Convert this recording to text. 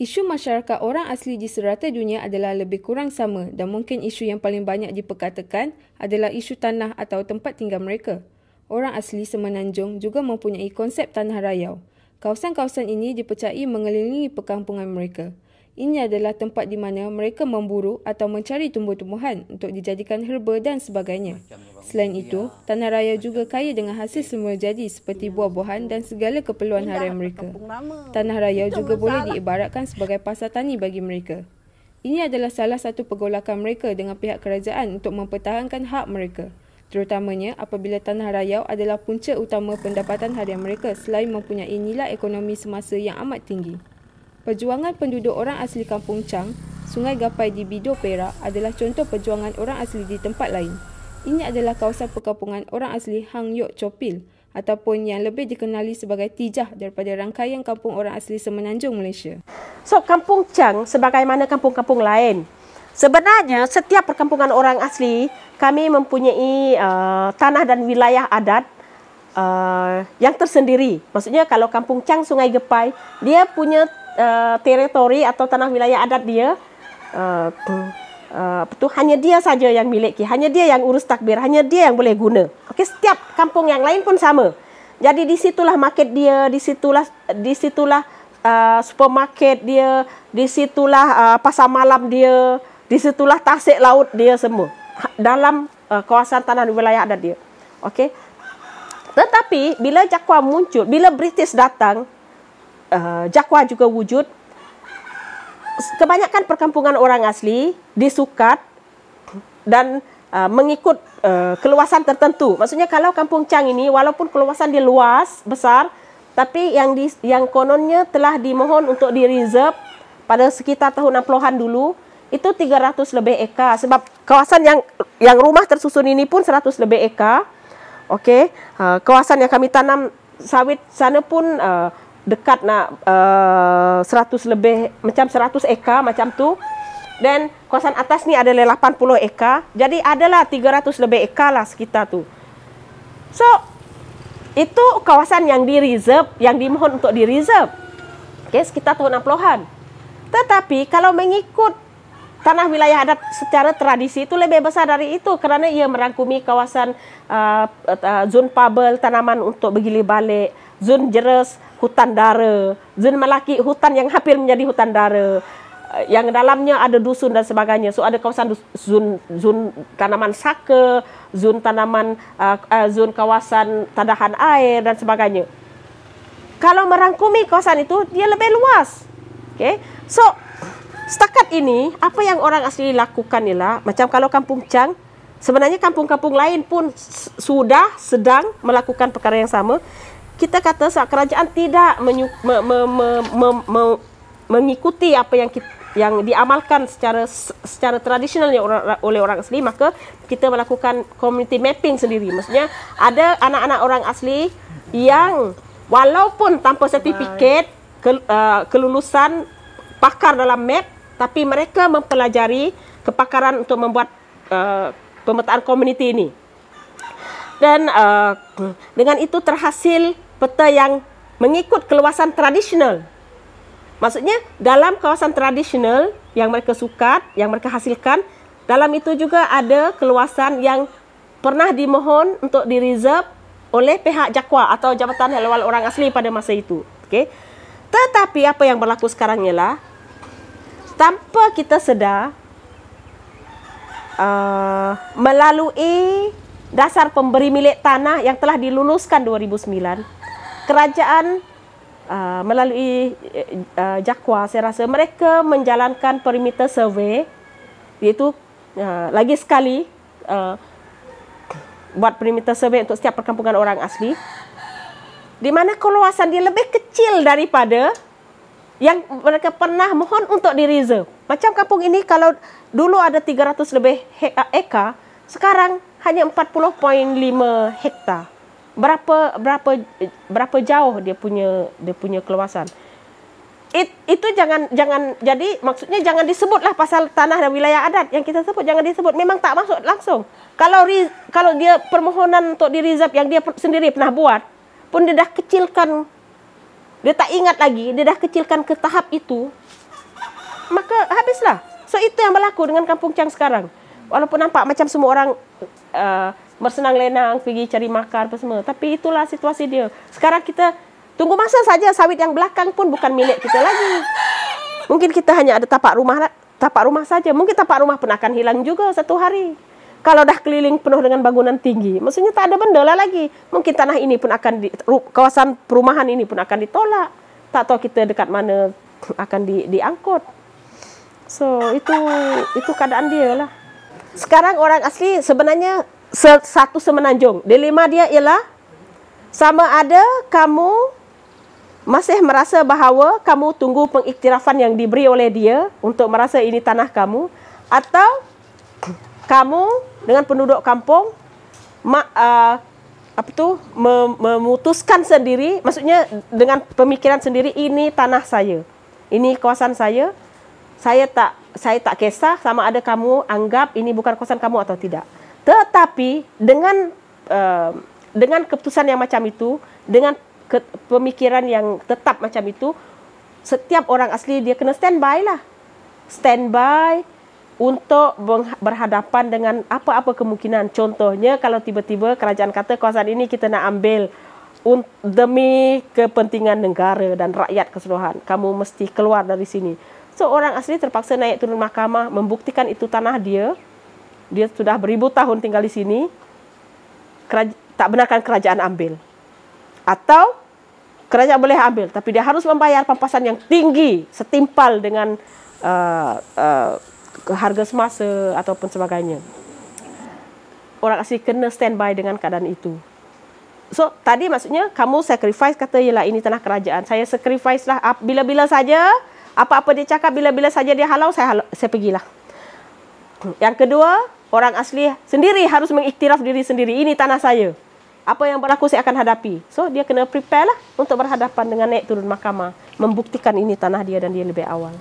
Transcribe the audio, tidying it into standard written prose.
Isu masyarakat orang asli di serata dunia adalah lebih kurang sama dan mungkin isu yang paling banyak diperkatakan adalah isu tanah atau tempat tinggal mereka. Orang asli Semenanjung juga mempunyai konsep tanah rayau. Kawasan-kawasan ini dipercayai mengelilingi perkampungan mereka. Ini adalah tempat di mana mereka memburu atau mencari tumbuh-tumbuhan untuk dijadikan herba dan sebagainya. Selain itu, tanah raya juga kaya dengan hasil semula jadi seperti buah-buahan dan segala keperluan harian mereka. Tanah raya juga boleh diibaratkan sebagai pasar tani bagi mereka. Ini adalah salah satu pergolakan mereka dengan pihak kerajaan untuk mempertahankan hak mereka. Terutamanya apabila tanah rayau adalah punca utama pendapatan harian mereka selain mempunyai nilai ekonomi semasa yang amat tinggi. Perjuangan penduduk orang asli Kampung Chang, Sungai Gapai di Bido, Perak adalah contoh perjuangan orang asli di tempat lain. Ini adalah kawasan perkampungan orang asli Hang Yok Chopil ataupun yang lebih dikenali sebagai Tijah daripada rangkaian kampung orang asli Semenanjung Malaysia. So, Kampung Chang sebagaimana kampung-kampung lain. Sebenarnya setiap perkampungan orang asli kami mempunyai tanah dan wilayah adat yang tersendiri. Maksudnya kalau Kampung Chang Sungai Gapai, dia punya teritori atau tanah wilayah adat dia hanya dia saja yang miliki, hanya dia yang urus takbir, hanya dia yang boleh guna. Okey, setiap kampung yang lain pun sama. Jadi disitulah market dia, disitulah supermarket dia, disitulah pasar malam dia, disitulah tasik laut dia semua dalam kawasan tanah wilayah adat dia. Okey. Tetapi bila Jakwa muncul, bila British datang, Jakwa juga wujud. Kebanyakan perkampungan orang asli disukat dan mengikut keluasan tertentu. Maksudnya kalau Kampung Chang ini walaupun keluasan dia luas, besar, tapi yang kononnya telah dimohon untuk di-reserve pada sekitar tahun 60-an dulu, itu 300 lebih ekar. Sebab kawasan yang rumah tersusun ini pun 100 lebih ekar. Okey, kawasan yang kami tanam sawit sana pun dekat nak 100 lebih, macam 100 ekar macam tu. Dan kawasan atas ni adalah 80 ekar. Jadi adalah 300 lebih ekar lah sekitar tu. So, itu kawasan yang di-reserve, yang dimohon untuk di-reserve. Okay, sekitar tahun 60-an. Tetapi kalau mengikut tanah wilayah adat secara tradisi itu lebih besar dari itu kerana ia merangkumi kawasan zon pabel, tanaman untuk bergilir balik, zon jeres, hutan dara, zon Melaki, hutan yang hampir menjadi hutan dara, yang dalamnya ada dusun dan sebagainya. So ada kawasan zon tanaman saka, zon tanaman zon kawasan tadahan air dan sebagainya. Kalau merangkumi kawasan itu dia lebih luas. Okey. So setakat ini apa yang orang asli lakukan ialah macam kalau Kampung Chang, sebenarnya kampung-kampung lain pun sudah sedang melakukan perkara yang sama. Kita kata kerajaan tidak mengikuti apa yang diamalkan secara tradisionalnya oleh orang asli, maka kita melakukan community mapping sendiri. Maksudnya ada anak-anak orang asli yang walaupun tanpa sertifikat kelulusan pakar dalam map, tapi mereka mempelajari kepakaran untuk membuat pemetaan komuniti ini. Dan dengan itu terhasil peta yang mengikut keluasan tradisional. Maksudnya dalam kawasan tradisional yang mereka sukat, yang mereka hasilkan, dalam itu juga ada keluasan yang pernah dimohon untuk di-reserve oleh pihak Jakwa atau Jabatan Hal Ehwal Orang Asli pada masa itu. Okay. Tetapi apa yang berlaku sekarang ialah tanpa kita sedar, melalui dasar pemberi milik tanah yang telah diluluskan 2009, kerajaan melalui Jakwa, saya rasa mereka menjalankan perimeter survey, iaitu lagi sekali buat perimeter survey untuk setiap perkampungan orang asli, di mana keluasan dia lebih kecil daripada yang mereka pernah mohon untuk di-reserve. Macam kampung ini kalau dulu ada 300 lebih ekar, sekarang hanya 40.5 hektar. Berapa jauh dia punya keluasan. Itu jangan jadi maksudnya jangan disebutlah pasal tanah dan wilayah adat. Yang kita sebut jangan disebut, memang tak masuk langsung. Kalau dia permohonan untuk di-reserve yang dia sendiri pernah buat pun dia dah kecilkan, dia tak ingat lagi, dia dah kecilkan ke tahap itu. maka habislah. So itu yang berlaku dengan Kampung Chang sekarang. Walaupun nampak macam semua orang bersenang lenang, pergi cari makan apa semua, tapi itulah situasi dia. Sekarang kita tunggu masa saja, sawit yang belakang pun bukan milik kita lagi. Mungkin kita hanya ada tapak rumah saja. Mungkin tapak rumah pun akan hilang juga satu hari. Kalau dah keliling penuh dengan bangunan tinggi, maksudnya tak ada benda lah lagi. Mungkin tanah ini pun akan kawasan perumahan ini pun akan ditolak. Tak tahu kita dekat mana akan diangkut. So itu keadaan dia lah. Sekarang orang asli sebenarnya satu semenanjung. Dilema dia ialah sama ada kamu masih merasa bahawa kamu tunggu pengiktirafan yang diberi oleh dia untuk merasa ini tanah kamu, atau kamu dengan penduduk kampung memutuskan sendiri, maksudnya dengan pemikiran sendiri, ini tanah saya, ini kawasan saya tak kisah sama ada kamu anggap ini bukan kawasan kamu atau tidak. Tetapi dengan keputusan yang macam itu, dengan pemikiran yang tetap macam itu, setiap orang asli dia kena standby lah. Standby untuk berhadapan dengan apa-apa kemungkinan. Contohnya kalau tiba-tiba kerajaan kata kawasan ini kita nak ambil demi kepentingan negara dan rakyat keseluruhan, kamu mesti keluar dari sini. So orang asli terpaksa naik turun mahkamah membuktikan itu tanah dia. Dia sudah beribu tahun tinggal di sini. Tak benarkan kerajaan ambil. Atau kerajaan boleh ambil, tapi dia harus membayar pampasan yang tinggi setimpal dengan harga semasa ataupun sebagainya. Orang asli kena standby dengan keadaan itu. So tadi maksudnya kamu sacrifice, kata ialah ini tanah kerajaan. Saya sacrifice lah bila-bila saja. Apa-apa dia cakap, bila-bila saja dia halau, saya pergilah. Yang kedua, orang asli sendiri harus mengiktiraf diri sendiri. Ini tanah saya. Apa yang berlaku saya akan hadapi. So, dia kena prepare lah untuk berhadapan dengan naik turun mahkamah. Membuktikan ini tanah dia dan dia lebih awal.